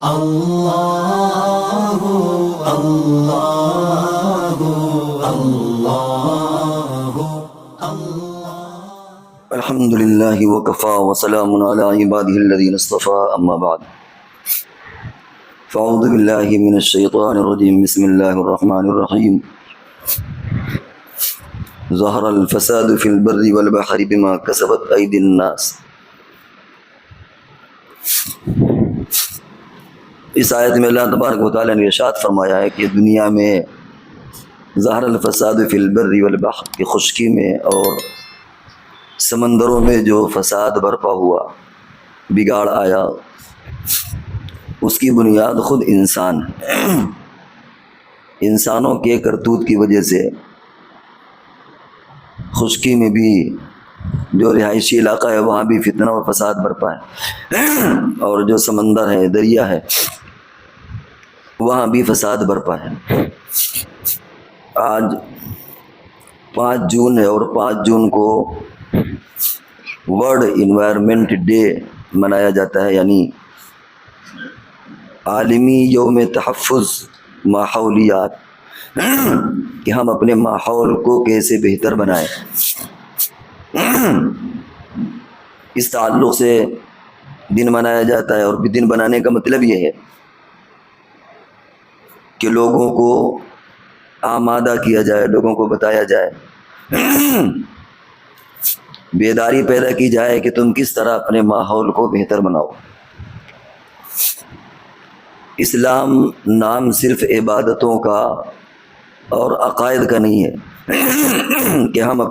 اللہ اللہ اللہ الحمد للہ وکفا وسلام علی عبادہ الذین اصطفى اما بعد فاعوذ باللہ من الشیطان الرجیم بسم اللہ الرحمن الرحیم ظہر الفساد فی البر والبحر بما کسبت ایدی الناس۔ اس آیت میں اللہ تبارک و تعالیٰ نے ارشاد فرمایا ہے کہ دنیا میں ظہر الفساد فی البر والبحر کی خشکی میں اور سمندروں میں جو فساد برپا ہوا، بگاڑ آیا، اس کی بنیاد خود انسان ہے۔ انسانوں کے کرتوت کی وجہ سے خشکی میں بھی جو رہائشی علاقہ ہے وہاں بھی فتنہ اور فساد برپا ہے، اور جو سمندر ہے، دریا ہے، وہاں بھی فساد برپا ہے۔ آج 5 جون ہے اور 5 جون کو ورلڈ انوائرمنٹ ڈے منایا جاتا ہے، یعنی عالمی یوم تحفظ ماحولیات، کہ ہم اپنے ماحول کو کیسے بہتر بنائیں۔ اس تعلق سے دن منایا جاتا ہے، اور دن بنانے کا مطلب یہ ہے کہ لوگوں کو آمادہ کیا جائے، لوگوں کو بتایا جائے، بیداری پیدا کی جائے کہ تم کس طرح اپنے ماحول کو بہتر بناؤ۔ اسلام نام صرف عبادتوں کا اور عقائد کا نہیں ہے کہ ہم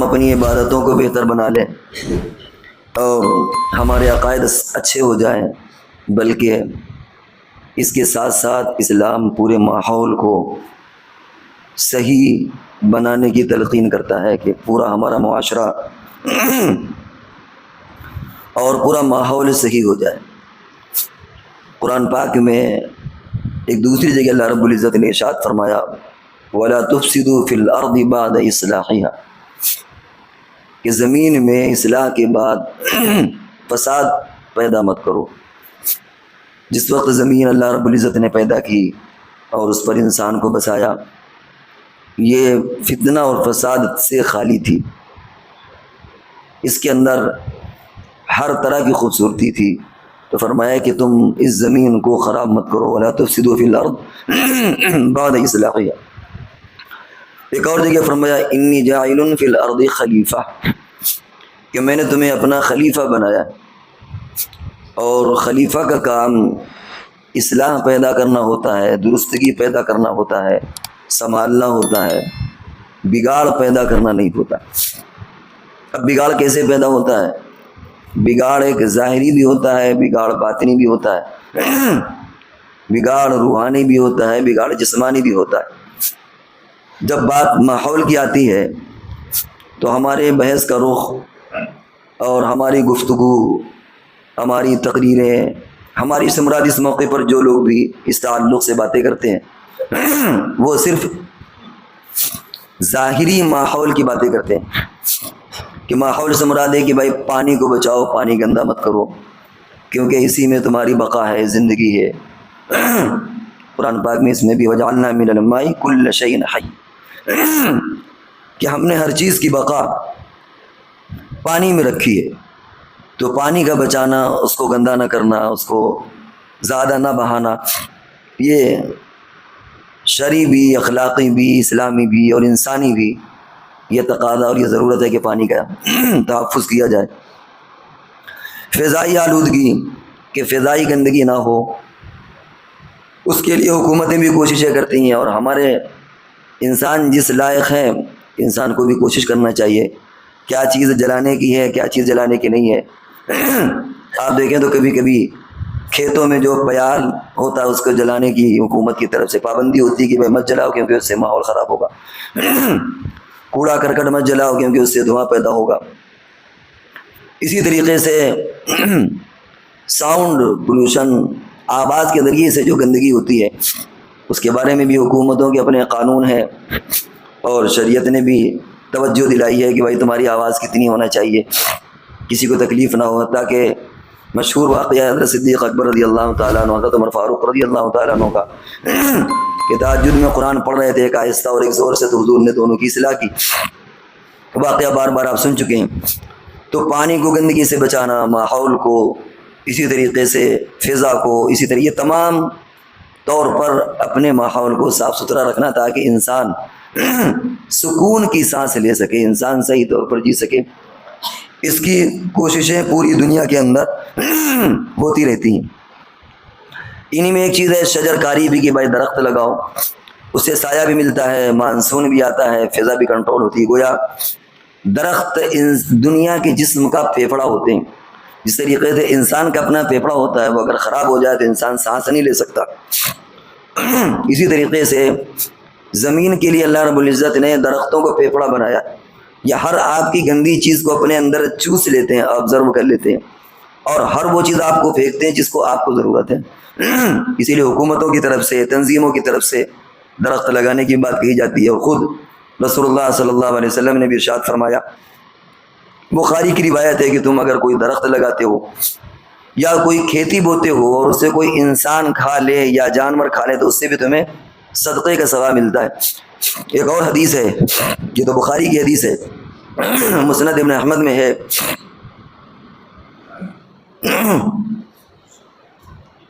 اپنی عبادتوں کو بہتر بنا لیں اور ہمارے عقائد اچھے ہو جائیں، بلکہ اس کے ساتھ ساتھ اسلام پورے ماحول کو صحیح بنانے کی تلقین کرتا ہے کہ پورا ہمارا معاشرہ اور پورا ماحول صحیح ہو جائے۔ قرآن پاک میں ایک دوسری جگہ اللہ رب العزت نے ارشاد فرمایا وَلَا تُفْسِدُوا فِي الْأَرْضِ بَعْدَ إِصْلَاحِهَا، کہ زمین میں اصلاح کے بعد فساد پیدا مت کرو۔ جس وقت زمین اللہ رب العزت نے پیدا کی اور اس پر انسان کو بسایا، یہ فتنہ اور فساد سے خالی تھی، اس کے اندر ہر طرح کی خوبصورتی تھی، تو فرمایا کہ تم اس زمین کو خراب مت کرو، وَلَا تُفْسِدُوا فِي الْأَرْضِ بَعْدَ إِصْلَاحِهَا۔ ایک اور جگہ فرمایا اِنِّي جَاعِلٌ فِي الْأَرْضِ خلیفہ، کہ میں نے تمہیں اپنا خلیفہ بنایا، اور خلیفہ کا کام اصلاح پیدا کرنا ہوتا ہے، درستگی پیدا کرنا ہوتا ہے، سنبھالنا ہوتا ہے، بگاڑ پیدا کرنا نہیں ہوتا۔ اب بگاڑ کیسے پیدا ہوتا ہے؟ بگاڑ ایک ظاہری بھی ہوتا ہے، بگاڑ باطنی بھی ہوتا ہے، بگاڑ روحانی بھی ہوتا ہے، بگاڑ جسمانی بھی ہوتا ہے۔ جب بات ماحول کی آتی ہے تو ہمارے بحث کا رخ اور ہماری گفتگو، ہماری تقریریں، ہماری اسمراد اس موقع پر جو لوگ بھی اس تعلق سے باتیں کرتے ہیں وہ صرف ظاہری ماحول کی باتیں کرتے ہیں، کہ ماحول سے مراد ہے کہ بھائی پانی کو بچاؤ، پانی گندا مت کرو، کیونکہ اسی میں تمہاری بقا ہے، زندگی ہے۔ قرآن پاک میں اس میں بھی وَجَعَلْنَا مِنَ الْمَاءِ كُلَّ شَيْءٍ حَيٍّ، کہ ہم نے ہر چیز کی بقا پانی میں رکھی ہے، تو پانی کا بچانا، اس کو گندا نہ کرنا، اس کو زیادہ نہ بہانا، یہ شرعی بھی، اخلاقی بھی، اسلامی بھی اور انسانی بھی یہ تقاضا اور یہ ضرورت ہے کہ پانی کا تحفظ کیا جائے۔ فضائی آلودگی، کہ فضائی گندگی نہ ہو، اس کے لیے حکومتیں بھی کوششیں کرتی ہیں، اور ہمارے انسان جس لائق ہیں انسان کو بھی کوشش کرنا چاہیے کیا چیز جلانے کی ہے، کیا چیز جلانے کی نہیں ہے۔ آپ دیکھیں تو کبھی کبھی کھیتوں میں جو پیال ہوتا ہے اس کو جلانے کی حکومت کی طرف سے پابندی ہوتی ہے کہ بھائی مت جلاؤ کیونکہ اس سے ماحول خراب ہوگا، کوڑا کرکٹ مت جلاؤ کیونکہ اس سے دھواں پیدا ہوگا۔ اسی طریقے سے ساؤنڈ پولوشن، آواز کے ذریعے سے جو گندگی ہوتی ہے اس کے بارے میں بھی حکومتوں کے اپنے قانون ہیں، اور شریعت نے بھی توجہ دلائی ہے کہ بھائی تمہاری آواز کتنی ہونا چاہیے، کسی کو تکلیف نہ ہو. تاکہ مشہور واقعہ حضرت صدیق اکبر رضی اللہ تعالیٰ عنہ، حضرت عمر فاروق رضی اللہ تعالیٰ عنہ کا کہ تہجد میں قرآن پڑھ رہے تھے، ایک آہستہ اور ایک زور سے، تو حضور نے دونوں کی اصلاح کی. واقعہ بار بار آپ سن چکے ہیں. تو پانی کو گندگی سے بچانا، ماحول کو، اسی طریقے سے فضا کو، اسی طرح یہ تمام طور پر اپنے ماحول کو صاف ستھرا رکھنا تاکہ انسان سکون کی سانس لے سکے، انسان صحیح طور پر جی سکے. اس کی کوششیں پوری دنیا کے اندر ہوتی رہتی ہیں. انہی میں ایک چیز ہے شجر کاری بھی، کہ بھائی درخت لگاؤ، اس سے سایہ بھی ملتا ہے، مانسون بھی آتا ہے، فضا بھی کنٹرول ہوتی ہے. گویا درخت دنیا کے جسم کا پھیپھڑا ہوتے ہیں. جس طریقے سے انسان کا اپنا پھیپھڑا ہوتا ہے، وہ اگر خراب ہو جائے تو انسان سانس نہیں لے سکتا. اسی طریقے سے زمین کے لیے اللہ رب العزت نے درختوں کو پھیپھڑا بنایا. یا ہر آپ کی گندی چیز کو اپنے اندر چوس لیتے ہیں، آبزرو کر لیتے ہیں، اور ہر وہ چیز آپ کو پھینکتے ہیں جس کو آپ کو ضرورت ہے. اسی لیے حکومتوں کی طرف سے، تنظیموں کی طرف سے درخت لگانے کی بات کہی جاتی ہے. اور خود رسول اللہ صلی اللہ علیہ وسلم نے بھی ارشاد فرمایا، بخاری کی روایت ہے کہ تم اگر کوئی درخت لگاتے ہو یا کوئی کھیتی بوتے ہو اور اسے کوئی انسان کھا لے یا جانور کھا لے تو اس سے بھی تمہیں صدقے کا ثواب ملتا ہے. ایک اور حدیث ہے، یہ تو بخاری کی حدیث ہے، مسند ابن احمد میں ہے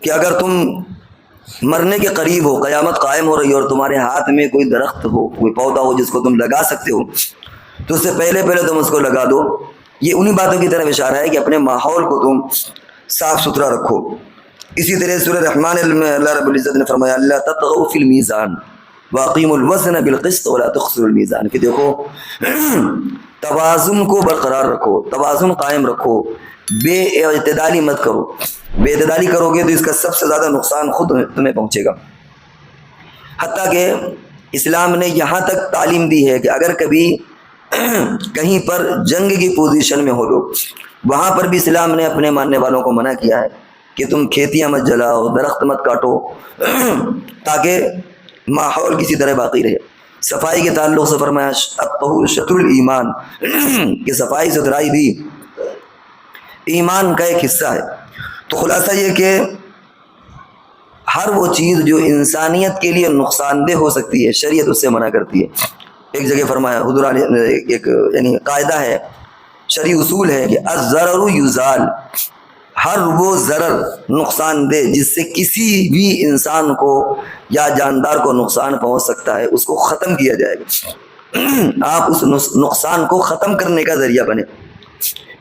کہ اگر تم مرنے کے قریب ہو، قیامت قائم ہو رہی ہے، اور تمہارے ہاتھ میں کوئی درخت ہو، کوئی پودا ہو جس کو تم لگا سکتے ہو، تو اس سے پہلے تم اس کو لگا دو. یہ انہی باتوں کی طرف اشارہ ہے کہ اپنے ماحول کو تم صاف ستھرا رکھو. اسی طرح سورہ رحمان میں اللہ رب العزت نے فرمایا، اللہ تطغوا فی المیزان واقیموا الوزن بالقسط ولا تخسروا المیزان، کہ دیکھو توازن کو برقرار رکھو، توازن قائم رکھو، بے اعتدالی مت کرو. بے اعتدالی کرو گے تو اس کا سب سے زیادہ نقصان خود تمہیں پہنچے گا. حتیٰ کہ اسلام نے یہاں تک تعلیم دی ہے کہ اگر کبھی کہیں پر جنگ کی پوزیشن میں ہو لوگ، وہاں پر بھی اسلام نے اپنے ماننے والوں کو منع کیا ہے کہ تم کھیتیاں مت جلاؤ، درخت مت کاٹو، تاکہ ماحول کسی طرح باقی رہے. صفائی کے تعلق سے فرمایا الطہور شطر الایمان، کہ صفائی ستھرائی بھی ایمان کا ایک حصہ ہے. تو خلاصہ یہ کہ ہر وہ چیز جو انسانیت کے لیے نقصان دہ ہو سکتی ہے شریعت اس سے منع کرتی ہے. ایک جگہ فرمایا حضور علیہ ایک یعنی قاعدہ ہے، شرعی اصول ہے کہ الضرر یزال، ہر وہ ضرر نقصان دہ جس سے کسی بھی انسان کو یا جاندار کو نقصان پہنچ سکتا ہے اس کو ختم کیا جائے گا. آپ اس نقصان کو ختم کرنے کا ذریعہ بنے.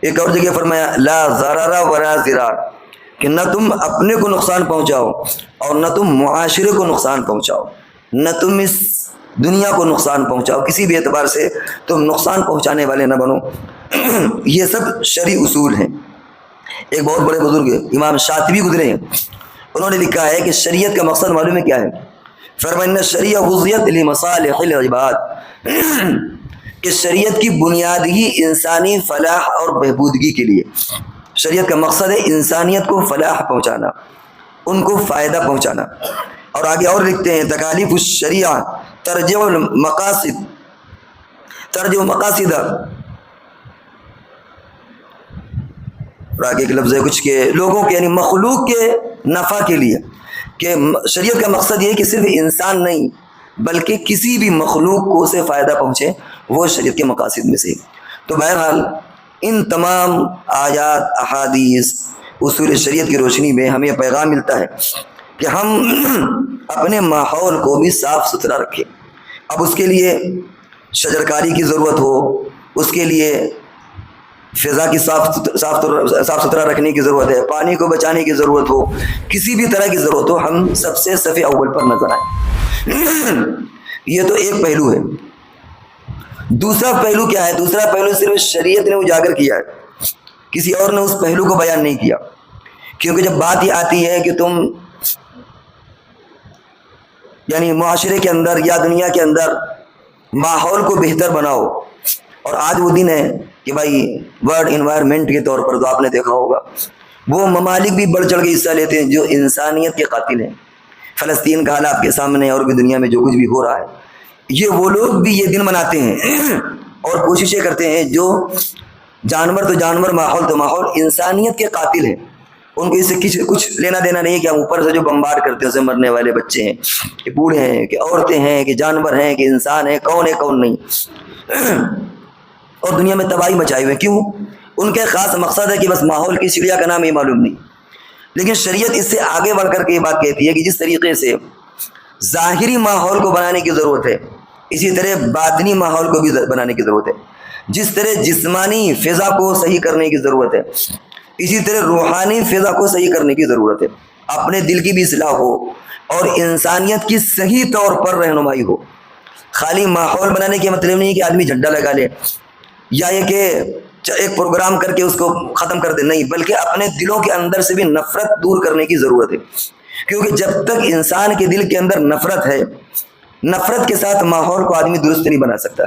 ایک اور جگہ فرمایا لا ضرر ولا ضرار، کہ نہ تم اپنے کو نقصان پہنچاؤ اور نہ تم معاشرے کو نقصان پہنچاؤ، نہ تم اس دنیا کو نقصان پہنچاؤ، کسی بھی اعتبار سے تم نقصان پہنچانے والے نہ بنو. یہ سب شرعی اصول ہیں. ایک بہت بڑے بزرگ امام شاطبی گزرے ہیں، انہوں نے لکھا ہے کہ شریعت کا مقصد معلوم ہے کیا ہے؟ فرمایا ان الشریعہ وضعت لمصالح العباد، کہ شریعت کی بنیاد ہی انسانی فلاح اور بہبودگی کے لیے. شریعت کا مقصد ہے انسانیت کو فلاح پہنچانا، ان کو فائدہ پہنچانا. اور آگے اور لکھتے ہیں تکالیف الشریعہ ترجع المقاصد، ترجع مقاصد، اور آگے ایک لفظ ہے کچھ کہ لوگوں کے یعنی مخلوق کے نفع کے لیے، کہ شریعت کا مقصد یہ ہے کہ صرف انسان نہیں بلکہ کسی بھی مخلوق کو اسے فائدہ پہنچے، وہ شریعت کے مقاصد میں سے. تو بہرحال ان تمام آیات، احادیث، اصول شریعت کی روشنی میں ہمیں پیغام ملتا ہے کہ ہم اپنے ماحول کو بھی صاف ستھرا رکھیں. اب اس کے لیے شجرکاری کی ضرورت ہو، اس کے لیے فضا کی صاف ستھرا رکھنے کی ضرورت ہے، پانی کو بچانے کی ضرورت ہو، کسی بھی طرح کی ضرورت ہو، ہم سب سے صف اول پر نظر آئیں. یہ تو ایک پہلو ہے. دوسرا پہلو کیا ہے؟ دوسرا پہلو صرف شریعت نے اجاگر کیا ہے، کسی اور نے اس پہلو کو بیان نہیں کیا. کیونکہ جب بات یہ آتی ہے کہ تم یعنی معاشرے کے اندر یا دنیا کے اندر ماحول کو بہتر بناؤ، اور آج وہ دن ہے کہ بھائی ورلڈ انوائرمنٹ کے طور پر تو آپ نے دیکھا ہوگا وہ ممالک بھی بڑھ چڑھ کے حصہ لیتے ہیں جو انسانیت کے قاتل ہیں. فلسطین کا حال آپ کے سامنے ہے، اور بھی دنیا میں جو کچھ بھی ہو رہا ہے، یہ وہ لوگ بھی یہ دن مناتے ہیں اور کوششیں کرتے ہیں جو جانور تو جانور، ماحول تو ماحول، انسانیت کے قاتل ہیں، ان کو اس سے کچھ لینا دینا نہیں ہے کہ ہم اوپر سے جو بمبار کرتے ہیں اسے مرنے والے بچے ہیں کہ بوڑھے ہیں کہ عورتیں ہیں کہ جانور ہیں کہ انسان ہیں، کون ہے کون نہیں، اور دنیا میں تباہی مچائی ہوئے. کیوں؟ ان کے خاص مقصد ہے کہ بس ماحول کی چڑیا کا نام ہی معلوم نہیں. لیکن شریعت اس سے آگے بڑھ کر کے یہ بات کہتی ہے کہ جس طریقے سے ظاہری ماحول کو بنانے کی ضرورت ہے، اسی طرح باطنی ماحول کو بھی بنانے کی ضرورت ہے. جس طرح جسمانی فضا کو صحیح کرنے کی ضرورت ہے، اسی طرح روحانی فضا کو صحیح کرنے کی ضرورت ہے. اپنے دل کی بھی اصلاح ہو اور انسانیت کی صحیح طور پر رہنمائی ہو. خالی ماحول بنانے کے مطلب نہیں کہ آدمی جھنڈا لگا لے یا یہ کہ ایک پروگرام کر کے اس کو ختم کر دے، نہیں، بلکہ اپنے دلوں کے اندر سے بھی نفرت دور کرنے کی ضرورت ہے. کیونکہ جب تک انسان کے دل کے اندر نفرت ہے، نفرت کے ساتھ ماحول کو آدمی درست نہیں بنا سکتا.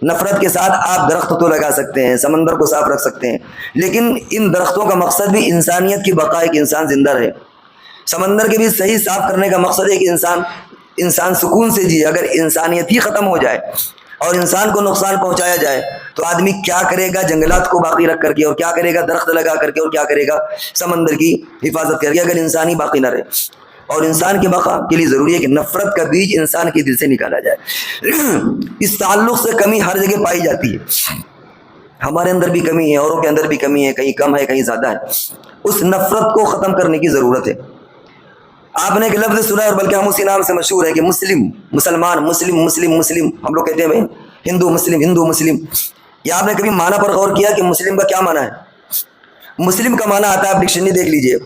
نفرت کے ساتھ آپ درخت تو لگا سکتے ہیں، سمندر کو صاف رکھ سکتے ہیں، لیکن ان درختوں کا مقصد بھی انسانیت کی بقا ہے کہ انسان زندہ رہے. سمندر کے بھی صحیح صاف کرنے کا مقصد ہے کہ انسان سکون سے جیے. اگر انسانیت ہی ختم ہو جائے اور انسان کو نقصان پہنچایا جائے تو آدمی کیا کرے گا جنگلات کو باقی رکھ کر کے، اور کیا کرے گا درخت لگا کر کے، اور کیا کرے گا سمندر کی حفاظت کر کے، اگر انسان ہی باقی نہ رہے. اور انسان کی بقا کے لیے ضروری ہے کہ نفرت کا بیج انسان کے دل سے نکالا جائے. اس تعلق سے کمی ہر جگہ پائی جاتی ہے، ہمارے اندر بھی کمی ہے، اوروں کے اندر بھی کمی ہے، کہیں کم ہے کہیں زیادہ ہے. اس نفرت کو ختم کرنے کی ضرورت ہے. آپ نے ایک لفظ سنا ہے، اور بلکہ ہم اسی نام سے مشہور ہے کہ مسلم، مسلمان، مسلم، مسلم، مسلم. ہم لوگ کہتے ہیں بھائی ہندو مسلم، ہندو مسلم. یا آپ نے کبھی معنی پر غور کیا کہ مسلم کا کیا معنی ہے؟ مسلم کا معنی آتا ہے، آپ ڈکشنری دیکھ لیجئے،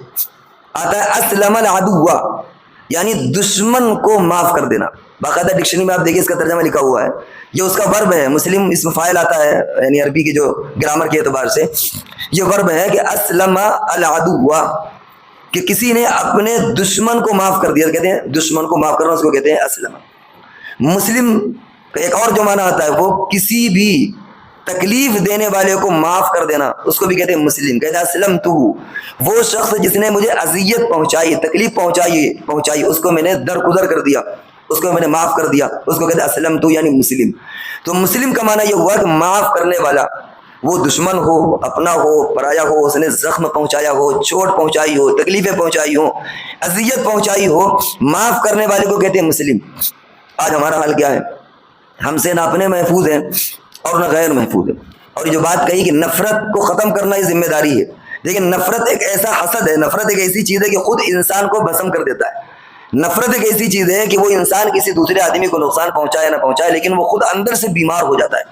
آتا ہے اسلم العدو، یعنی دشمن کو معاف کر دینا. باقاعدہ ڈکشنری میں آپ دیکھیں اس کا ترجمہ لکھا ہوا ہے. یہ اس کا ورب ہے. مسلم اسم فاعل آتا ہے، یعنی عربی کی جو گرامر کے اعتبار سے یہ ورب ہے کہ اسلم العدو، کہ کسی نے اپنے دشمن کو معاف کر دیا. کہتے ہیں دشمن کو معاف کرنا، اس کو کہتے ہیں اسلم. مسلم کا ایک اور جو معنی آتا ہے وہ کسی بھی تکلیف دینے والے کو معاف کر دینا، اس کو بھی کہتے ہیں مسلم. کہتے ہیں اسلم تو، وہ شخص جس نے مجھے اذیت پہنچائی، تکلیف پہنچائی، اس کو میں نے درگزر کر دیا، اس کو میں نے معاف کر دیا، اس کو کہتے ہیں اسلم تو، یعنی مسلم. تو مسلم کا معنی یہ ہوا کہ معاف کرنے والا، وہ دشمن ہو، اپنا ہو، پرایا ہو، اس نے زخم پہنچایا ہو، چوٹ پہنچائی ہو، تکلیفیں پہنچائی ہو، اذیت پہنچائی ہو، معاف کرنے والے کو کہتے ہیں مسلم. آج ہمارا حال کیا ہے؟ ہم سے نہ اپنے محفوظ ہیں اور نہ غیر محفوظ ہیں. اور یہ جو بات کہی کہ نفرت کو ختم کرنا یہ ذمہ داری ہے، لیکن نفرت ایک ایسا حسد ہے، نفرت ایک ایسی چیز ہے کہ خود انسان کو بھسم کر دیتا ہے. نفرت ایک ایسی چیز ہے کہ وہ انسان کسی دوسرے آدمی کو نقصان پہنچائے نہ پہنچائے، لیکن وہ خود اندر سے بیمار ہو جاتا ہے،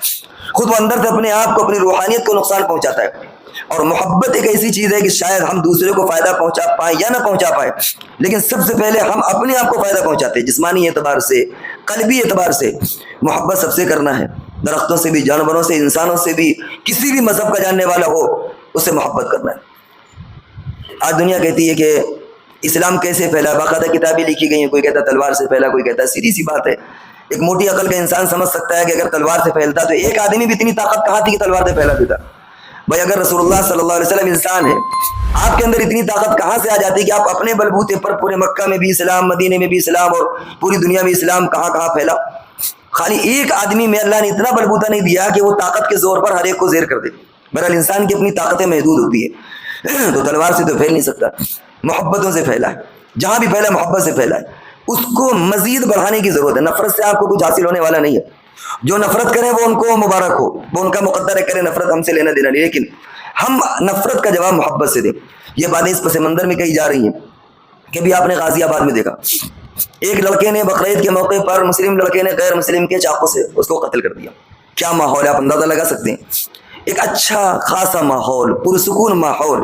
خود وہ اندر سے اپنے آپ کو، اپنی روحانیت کو نقصان پہنچاتا ہے. اور محبت ایک ایسی چیز ہے کہ شاید ہم دوسرے کو فائدہ پہنچا پائیں یا نہ پہنچا پائیں، لیکن سب سے پہلے ہم اپنے آپ کو فائدہ پہنچاتے ہیں. جسمانی اعتبار سے، قلبی اعتبار سے محبت سب سے کرنا ہے، درختوں سے بھی، جانوروں سے، انسانوں سے بھی، کسی بھی مذہب کا جاننے والا ہو اس سے محبت کرنا ہے. آج دنیا کہتی ہے کہ اسلام کیسے پھیلا، باقاعدہ کتابیں لکھی گئی ہیں، کوئی کہتا ہے تلوار سے پھیلا، کوئی کہتا ہے. سیدھی سی بات ہے، ایک موٹی عقل کا انسان سمجھ سکتا ہے کہ اگر تلوار سے پھیلتا تو ایک آدمی بھی اتنی طاقت کہاں تھی کہ تلوار سے پھیلا دیتا؟ بھائی اگر رسول اللہ صلی اللہ علیہ وسلم انسان ہے، آپ کے اندر اتنی طاقت کہاں سے آ جاتی کہ آپ اپنے بلبوتے پر پورے مکہ میں بھی اسلام، مدینے میں بھی اسلام، اور پوری دنیا میں اسلام کہاں کہاں پھیلا؟ خالی ایک آدمی میں اللہ نے اتنا بلبوتا نہیں دیا کہ وہ طاقت کے زور پر ہر ایک کو زیر کر دے. بہرحال انسان کی اپنی طاقتیں محدود ہوتی ہے، تو تلوار سے تو پھیل نہیں سکتا. محبتوں سے پھیلا ہے، جہاں بھی پھیلا محبت سے پھیلا ہے. اس کو مزید بڑھانے کی ضرورت ہے. نفرت سے آپ کو کچھ حاصل ہونے والا نہیں ہے. جو نفرت کریں وہ ان کو مبارک ہو، وہ ان کا مقدر ہے، کریں نفرت، ہم سے لینا دینا نہیں، لیکن ہم نفرت کا جواب محبت سے دیں. یہ باتیں اس پس منظر میں کہی جا رہی ہیں کہ بھی آپ نے غازی آباد میں دیکھا، ایک لڑکے نے بقرعید کے موقع پر مسلم لڑکے نے غیر مسلم کے چاقو سے اس کو قتل کر دیا. کیا ماحول ہے، آپ اندازہ لگا سکتے ہیں. ایک اچھا خاصا ماحول، پرسکون ماحول،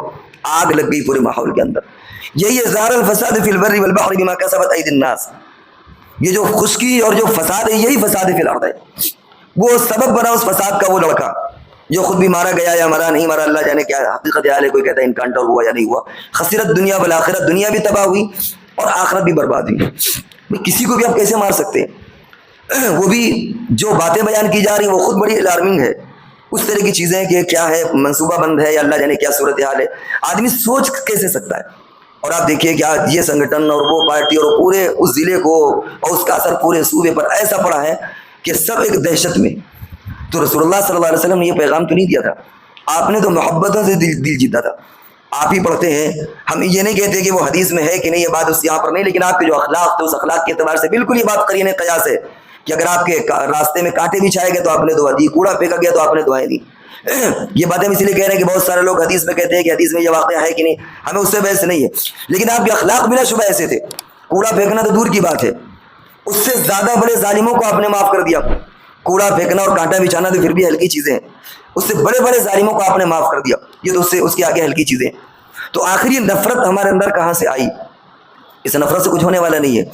آگ لگ گئی پورے ماحول کے اندر. یہی ہے ظاہر الفساد فی البر والبحر بما کسبت ایدی الناس. یہ جو خشکی اور جو فساد ہے، یہی فساد فی الارض ہے. وہ سبب بنا اس فساد کا وہ لڑکا جو خود بھی مارا گیا یا مرا نہیں مرا، اللہ جانے کیا حقیقت حال ہے. کوئی کہتا ہے انکاؤنٹر ہوا یا نہیں ہوا. خسرت دنیا والآخرت، دنیا بھی تباہ ہوئی اور آخرت بھی برباد ہوئی. کسی کو بھی آپ کیسے مار سکتے ہیں؟ وہ بھی جو باتیں بیان کی جا رہی ہیں وہ خود بڑی الارمنگ ہے. اس طرح کی چیزیں کہ کیا ہے، منصوبہ بند ہے یا اللہ جانے کیا صورتحال ہے، آدمی سوچ کیسے سکتا ہے. اور آپ دیکھیے کہ آج یہ سنگٹھن اور وہ پارٹی اور پورے اس ضلع کو، اور اس کا اثر پورے صوبے پر ایسا پڑا ہے کہ سب ایک دہشت میں. تو رسول اللہ صلی اللہ علیہ وسلم نے یہ پیغام تو نہیں دیا تھا آپ نے تو محبتوں سے دل جیتا تھا. آپ ہی پڑھتے ہیں, ہم یہ نہیں کہتے کہ وہ حدیث میں ہے کہ نہیں, یہ بات اس یہاں پر نہیں, لیکن آپ کے جو اخلاق تھے اس اخلاق کے اعتبار سے بالکل یہ بات قرین قیاس ہے کہ اگر آپ کے راستے میں کانٹے بھی چھائے گئے تو آپ نے دعا دی, کوڑا پھینکا گیا تو آپ نے دعائیں دی. یہ باتیں ہم اس لیے کہہ رہے ہیں کہ بہت سارے لوگ حدیث میں کہتے ہیں کہ حدیث میں یہ واقعہ ہے کہ نہیں, ہمیں اس سے بحث نہیں ہے, لیکن آپ کے اخلاق بلا شبہ ایسے تھے. کوڑا پھینکنا تو دور کی بات ہے, اس سے زیادہ بڑے ظالموں کو آپ نے معاف کر دیا. کوڑا پھینکنا اور کانٹا بچھانا تو پھر بھی ہلکی چیزیں ہیں, اس سے بڑے بڑے ظالموں کو آپ نے معاف کر دیا, یہ تو اس کے آگے ہلکی چیزیں ہیں. تو آخری نفرت ہمارے اندر کہاں سے آئی؟ اس نفرت سے کچھ ہونے والا نہیں ہے.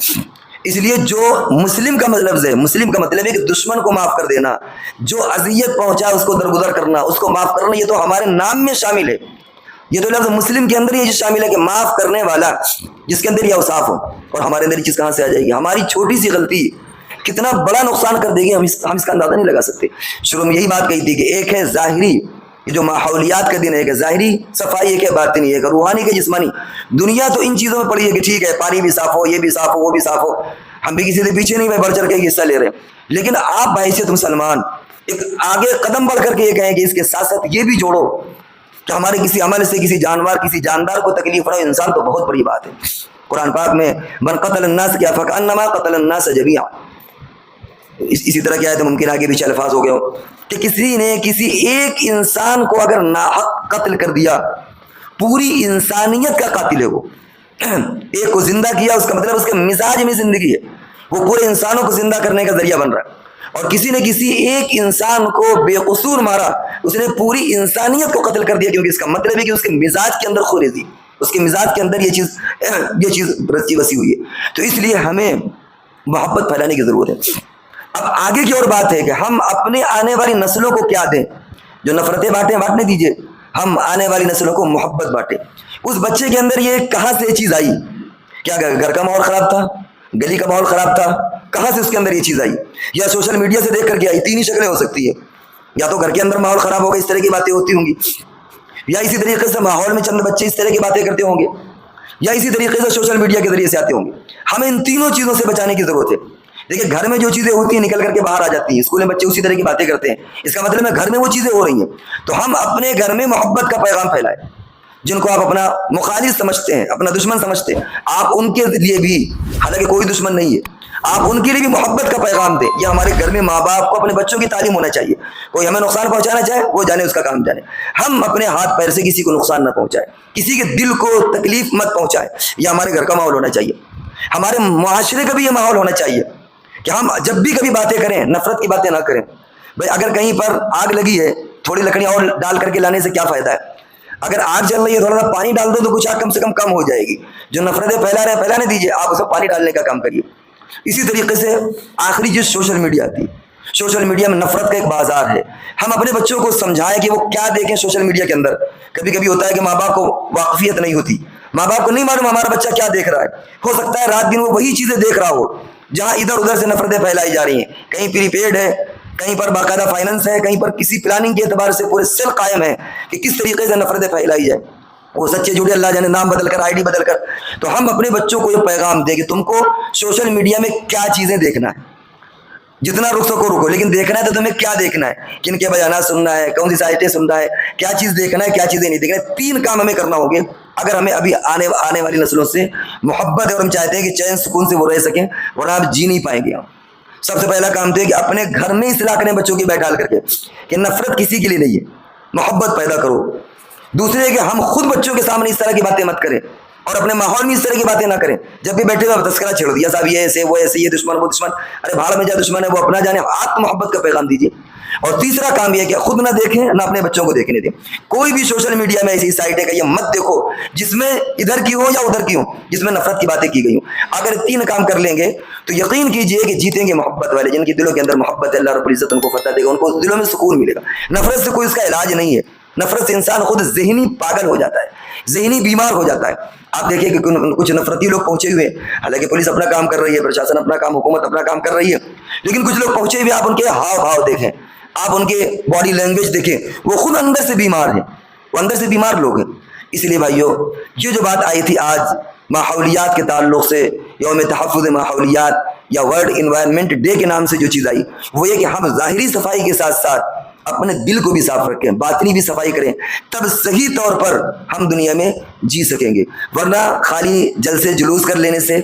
اس لیے جو مسلم کا مطلب ہے, مسلم کا مطلب ہے کہ دشمن کو معاف کر دینا, جو اذیت پہنچا اس کو درگزر کرنا, اس کو معاف کرنا, یہ تو ہمارے نام میں شامل ہے. یہ تو لفظ مسلم کے اندر یہ شامل ہے کہ معاف کرنے والا, جس کے اندر یہ اوصاف ہو. اور ہمارے اندر یہ چیز کہاں سے آ جائے گی؟ ہماری چھوٹی سی غلطی کتنا بڑا نقصان کر دے گی, ہم اس کا اندازہ نہیں لگا سکتے. شروع میں یہی بات کہی تھی کہ ایک ہے ظاہری, یہ جو ماحولیات کا دن ہے, کہ ظاہری صفائی ایک ہے, باطنی ایک ہے, روحانی کے جسمانی. دنیا تو ان چیزوں میں پڑی ہے کہ ٹھیک ہے پانی بھی صاف ہو, یہ بھی صاف ہو, وہ بھی صاف ہو, ہم بھی کسی سے پیچھے نہیں بڑھ چڑھ کے حصہ لے رہے ہیں. لیکن آپ بحیثیت مسلمان ایک آگے قدم بڑھ کر کے یہ کہیں کہ اس کے ساتھ ساتھ یہ بھی جوڑو کہ ہمارے کسی عمل سے کسی جاندار کو تکلیف ہو, انسان تو بہت بڑی بات ہے. قرآن پاک میں من قتل الناس کیا فکأنما قتل الناس جميعا, اسی طرح کیا ہے تو ممکن آگے پیچھے الفاظ ہو گئے ہو کہ کسی نے کسی ایک انسان کو اگر ناحق قتل کر دیا, پوری انسانیت کا قاتل ہے وہ. ایک کو زندہ کیا, اس کا مطلب اس کے مزاج میں زندگی ہے, وہ پورے انسانوں کو زندہ کرنے کا ذریعہ بن رہا ہے. اور کسی نے کسی ایک انسان کو بے قصور مارا, اس نے پوری انسانیت کو قتل کر دیا, کیونکہ اس کا مطلب ہے کہ اس کے مزاج کے اندر خونریزی, اس کے مزاج کے اندر یہ چیز رسی وسی ہوئی ہے. تو اس لیے ہمیں محبت پھیلانے کی ضرورت ہے. اب آگے کی اور بات ہے کہ ہم اپنے آنے والی نسلوں کو کیا دیں. جو نفرتیں بانٹنے دیجیے, ہم آنے والی نسلوں کو محبت بانٹیں. اس بچے کے اندر یہ کہاں سے یہ چیز آئی؟ کیا گھر کا ماحول خراب تھا, گلی کا ماحول خراب تھا, کہاں سے اس کے اندر یہ چیز آئی؟ یا سوشل میڈیا سے دیکھ کر کے آئی؟ تین ہی شکلیں ہو سکتی ہے, یا تو گھر کے اندر ماحول خراب ہوگا, اس طرح کی باتیں ہوتی ہوں گی, یا اسی طریقے سے ماحول میں چند بچے اس طرح کی باتیں کرتے ہوں گے, یا اسی طریقے سے سوشل میڈیا کے ذریعے سے آتے ہوں گے. ہمیں ان تینوں چیزوں سے بچانے کی ضرورت ہے. دیکھیں, گھر میں جو چیزیں ہوتی ہیں نکل کر کے باہر آ جاتی ہیں, اسکول میں بچے اسی طرح کی باتیں کرتے ہیں, اس کا مطلب ہے گھر میں وہ چیزیں ہو رہی ہیں. تو ہم اپنے گھر میں محبت کا پیغام پھیلائیں. جن کو آپ اپنا مخالف سمجھتے ہیں, اپنا دشمن سمجھتے ہیں, آپ ان کے لیے بھی, حالانکہ کوئی دشمن نہیں ہے, آپ ان کے لیے بھی محبت کا پیغام دیں. یہ ہمارے گھر میں ماں باپ کو اپنے بچوں کی تعلیم ہونا چاہیے. کوئی ہمیں نقصان پہنچانا چاہے وہ جانے, اس کا کام جانے. ہم اپنے ہاتھ پیر سے کسی کو نقصان نہ پہنچائیں, کسی کے دل کو تکلیف مت پہنچائیں. یہ ہمارے گھر کا ماحول ہونا چاہیے. ہمارے معاشرے کا بھی یہ ماحول ہونا چاہیے کہ ہم جب بھی کبھی باتیں کریں نفرت کی باتیں نہ کریں. بھائی اگر کہیں پر آگ لگی ہے, تھوڑی لکڑیاں اور ڈال کر کے لانے سے کیا فائدہ ہے؟ اگر آگ جل رہی ہے تھوڑا سا پانی ڈال دو تو کچھ آگ کم سے کم ہو جائے گی. جو نفرتیں پھیلا رہے ہیں پھیلانے دیجیے, آپ اسے پانی ڈالنے کا کام کریے. اسی طریقے سے آخری جو سوشل میڈیا تھی, سوشل میڈیا میں نفرت کا ایک بازار ہے. ہم اپنے بچوں کو سمجھائیں کہ وہ کیا دیکھیں سوشل میڈیا کے اندر. کبھی کبھی ہوتا ہے کہ ماں باپ کو واقفیت نہیں ہوتی, ماں باپ کو نہیں معلوم ہمارا بچہ کیا دیکھ رہا ہے. ہو سکتا ہے رات دن وہ وہی چیزیں دیکھ رہا ہو جہاں ادھر ادھر سے نفرتیں پھیلائی جا رہی ہیں. کہیں پری پیڈ ہے, کہیں پر باقاعدہ فائننس ہے, کہیں پر کسی پلاننگ کے اعتبار سے پورے سیل قائم ہے کہ کس طریقے سے نفرتیں پھیلائی جائیں. وہ سچے جھوٹے اللہ جانے, نام بدل کر, آئی ڈی بدل کر. تو ہم اپنے بچوں کو یہ پیغام دیں کہ تم کو سوشل میڈیا میں کیا چیزیں دیکھنا ہے. جتنا رک سکو رکو, لیکن دیکھنا ہے تو تمہیں کیا دیکھنا ہے, کن کے بیانات سننا ہے, کون سی سائٹیں سننا ہے, کیا چیز دیکھنا ہے, کیا چیزیں نہیں دیکھنا ہے. 3 کام ہمیں کرنا ہوگے اگر ہمیں ابھی آنے والی نسلوں سے محبت ہے اور ہم چاہتے ہیں کہ چین سکون سے وہ رہ سکیں, ورنہ آپ جی نہیں پائیں گے. سب سے پہلا کام تو ہے کہ اپنے گھر میں اصلاح کریں بچوں کی بیٹھال کر کے کہ نفرت کسی کے لیے نہیں ہے, محبت پیدا کرو. دوسرے کہ ہم خود بچوں کے سامنے اس طرح کی باتیں مت کریں اور اپنے ماحول میں اس طرح کی باتیں نہ کریں. جب بھی بیٹھے ہو تذکرہ چھیڑ دیا, صاحب یہ ایسے, وہ ایسے, یہ دشمن, وہ دشمن. ارے بھاڑ میں جا دشمن ہے, وہ اپنا جانے. آپ محبت کا پیغام دیجیے. اور تیسرا کام یہ کہ خود نہ دیکھیں نہ اپنے بچوں کو دیکھنے دیں. کوئی بھی سوشل میڈیا میں ایسی سائٹ ہے کہ یہ مت دیکھو جس میں ادھر کی ہو یا ادھر کی ہو, جس میں نفرت کی باتیں کی گئی ہوں. اگر 3 کام کر لیں گے تو یقین کیجئے کہ جیتیں گے محبت والے, جن کے دلوں کے اندر محبت ہے. اللہ رب العزت ان کو فتح دے گا, ان کو دلوں میں سکون ملے گا. نفرت سے کوئی اس کا علاج نہیں ہے. نفرت سے انسان خود ذہنی پاگل ہو جاتا ہے, ذہنی بیمار ہو جاتا ہے. آپ دیکھیں کہ کچھ نفرتی لوگ پہنچے ہوئے, حالانکہ پولیس اپنا کام کر رہی ہے, پرشاسن اپنا کام, حکومت اپنا کام کر رہی ہے, لیکن کچھ لوگ پہنچے ہوئے, آپ ان کے ہاؤ بھاؤ دیکھیں, آپ ان کے باڈی لینگویج دیکھیں, وہ خود اندر سے بیمار ہیں, وہ اندر سے بیمار لوگ ہیں. اس لیے بھائیو, یہ جو بات آئی تھی آج ماحولیات کے تعلق سے, یوم تحفظ ماحولیات یا ورلڈ انوائرمنٹ ڈے کے نام سے جو چیز آئی, وہ یہ کہ ہم ظاہری صفائی کے ساتھ ساتھ اپنے دل کو بھی صاف رکھیں، باطنی بھی صفائی کریں، تب صحیح طور پر ہم دنیا میں جی سکیں گے۔ ورنہ خالی جلسے جلوس کر لینے سے،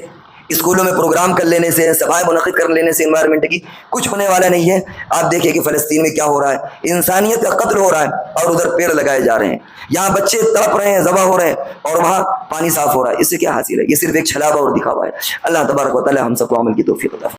اسکولوں میں پروگرام کر لینے سے، سبھائیں منعقد کر لینے سے انوائرمنٹ کی کچھ ہونے والا نہیں ہے۔ آپ دیکھیں کہ فلسطین میں کیا ہو رہا ہے، انسانیت کا قتل ہو رہا ہے اور ادھر پیڑ لگائے جا رہے ہیں، یہاں بچے تڑپ رہے ہیں، ذبح ہو رہے ہیں، اور وہاں پانی صاف ہو رہا ہے۔ اس سے کیا حاصل ہے؟ یہ صرف ایک چھلاوا اور دکھاوا ہے۔ اللہ تبارک و تعالی ہم سب کو عمل کی توفیق عطا فرمائے۔